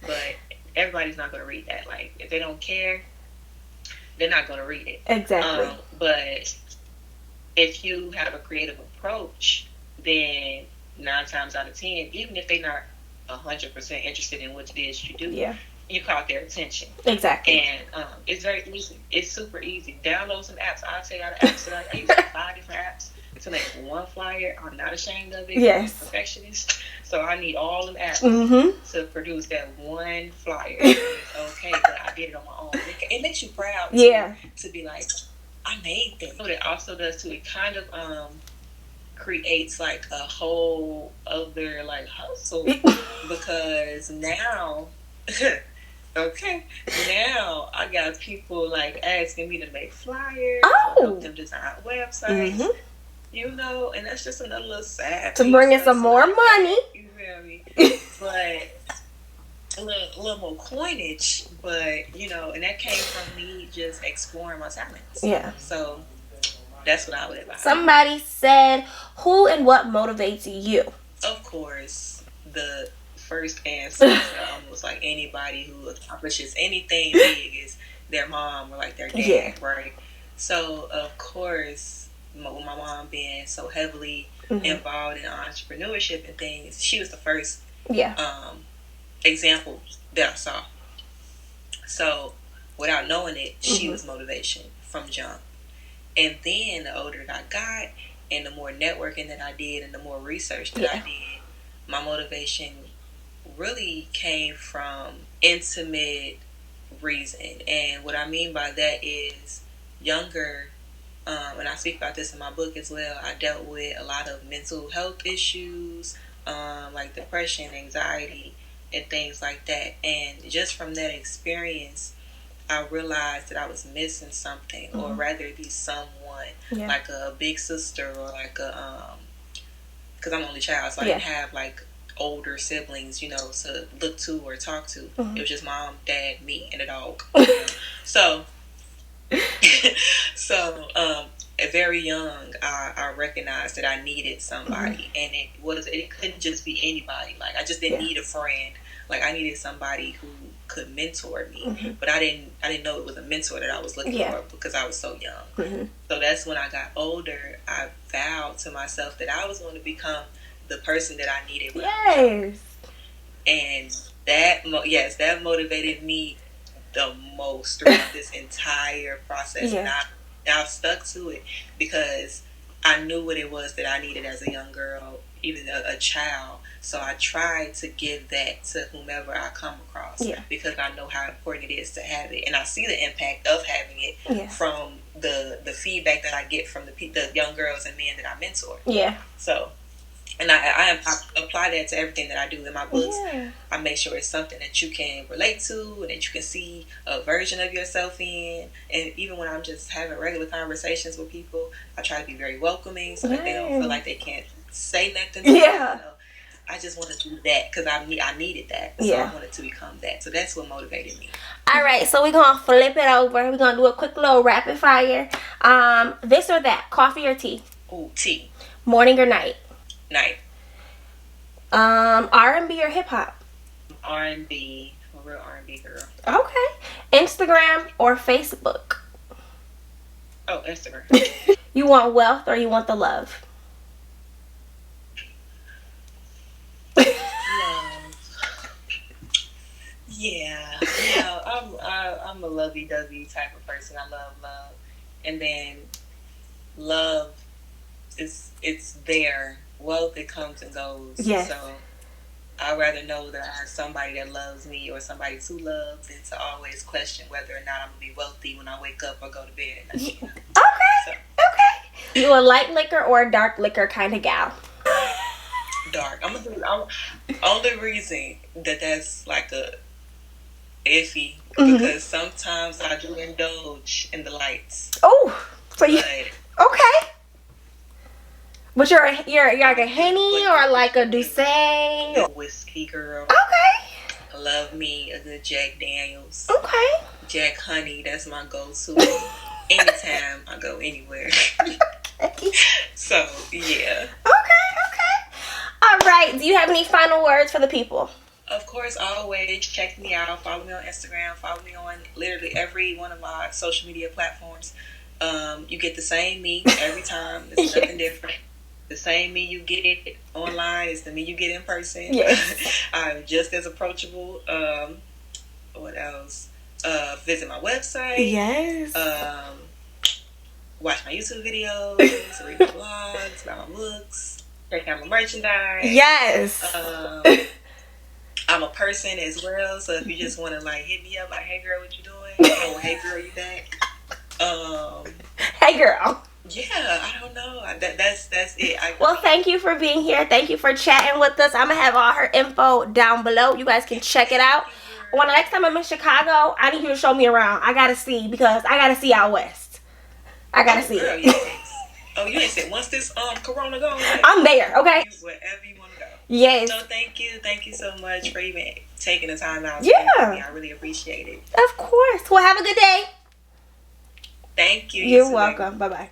but everybody's not going to read that. Like, if they don't care, they're not going to read it. Exactly. But if you have a creative approach, then 9 times out of 10, even if they're not 100% interested in what it is you do, you caught their attention. Exactly. And it's very easy. It's super easy. Download some apps. I'll tell you all the apps that I use, 5 different apps to make one flyer. I'm not ashamed of it. Yes. I'm a perfectionist. So I need all them apps to produce that one flyer. Okay, but I did it on my own. It makes you proud to be like, I made that. What it also does too, it kind of creates like a whole other like hustle, because now now I got people like asking me to make flyers, help them design websites. You know, and that's just another little sad to bring in some more money. You feel me? But a little more coinage, but you know, and that came from me just exploring my talents. Yeah. So that's what I would advise. Somebody said, "Who and what motivates you?" Of course, the first answer is almost like anybody who accomplishes anything big is their mom or like their dad, right? So of course, with my mom being so heavily involved in entrepreneurship and things, she was the first example that I saw. So without knowing it, she was motivation from jump. And then the older that I got and the more networking that I did and the more research that I did, my motivation really came from intimate reason. And what I mean by that is younger, and I speak about this in my book as well, I dealt with a lot of mental health issues, like depression, anxiety, and things like that. And just from that experience, I realized that I was missing something, or rather it be someone, like a big sister or like a, because I'm the only child, so I didn't have like older siblings, you know, to look to or talk to. It was just mom, dad, me, and a dog. So very young, I recognized that I needed somebody, and it couldn't just be anybody. Like, I just didn't need a friend. Like, I needed somebody who could mentor me, but I didn't know it was a mentor that I was looking for, because I was so young. So that's when I got older, I vowed to myself that I was going to become the person that I needed when I was young. And that motivated me the most throughout this entire process. And I've stuck to it because I knew what it was that I needed as a young girl, even a child. So I tried to give that to whomever I come across, because I know how important it is to have it, and I see the impact of having it from the feedback that I get from the young girls and men that I mentor. So, and I apply that to everything that I do in my books. I make sure it's something that you can relate to and that you can see a version of yourself in. And even when I'm just having regular conversations with people, I try to be very welcoming so that they don't feel like they can't say nothing to me. You know? I just want to do that because I needed that. So I wanted to become that. So that's what motivated me. All right, so we're going to flip it over. We're going to do a quick little rapid fire. This or that, coffee or tea? Ooh, tea. Morning or night? Night. R&B or hip hop? R&B. A real R&B girl. Okay. Instagram or Facebook? Oh, Instagram. You want wealth or you want the love? Yeah, I'm a lovey-dovey type of person. I love love, and then love it's there. Wealth, it comes and goes. Yes. So I'd rather know that I have somebody that loves me or somebody to love than to always question whether or not I'm gonna be wealthy when I wake up or go to bed at night. You know? Okay. Okay. You a light liquor or a dark liquor kind of gal? Dark. I'm only reason that's like a iffy because sometimes I do indulge in the lights. Oh, so you okay? But you're like a Henny or like a Douce? Whiskey girl. Okay. I love me a good Jack Daniels. Okay. Jack Honey, that's my go-to anytime I go anywhere. Okay. So, yeah. Okay. All right. Do you have any final words for the people? Of course, always check me out. Follow me on Instagram. Follow me on literally every one of my social media platforms. You get the same me every time. It's nothing different. The same me you get online is the me you get in person. Yes. I'm just as approachable. What else? Visit my website. Yes. Watch my YouTube videos. Read my blogs. Buy my books. Check out my merchandise. Yes. I'm a person as well, so if you just want to like hit me up, like, hey girl, what you doing? Oh, hey girl, you back? Hey girl. Yeah, I don't know. That's it. Well, thank you for being here. Thank you for chatting with us. I'm gonna have all her info down below. You guys can check it out. When the next time I'm in Chicago, I need you to show me around. I gotta see because I gotta see out west. I gotta see girl, it. Yes. Oh, you ain't said once this Corona goes. I'm there. Okay. Wherever you want to go. Yes. So thank you so much for even taking the time out. Yeah. I really appreciate it. Of course. Well, have a good day. Thank you. You're welcome. Bye bye.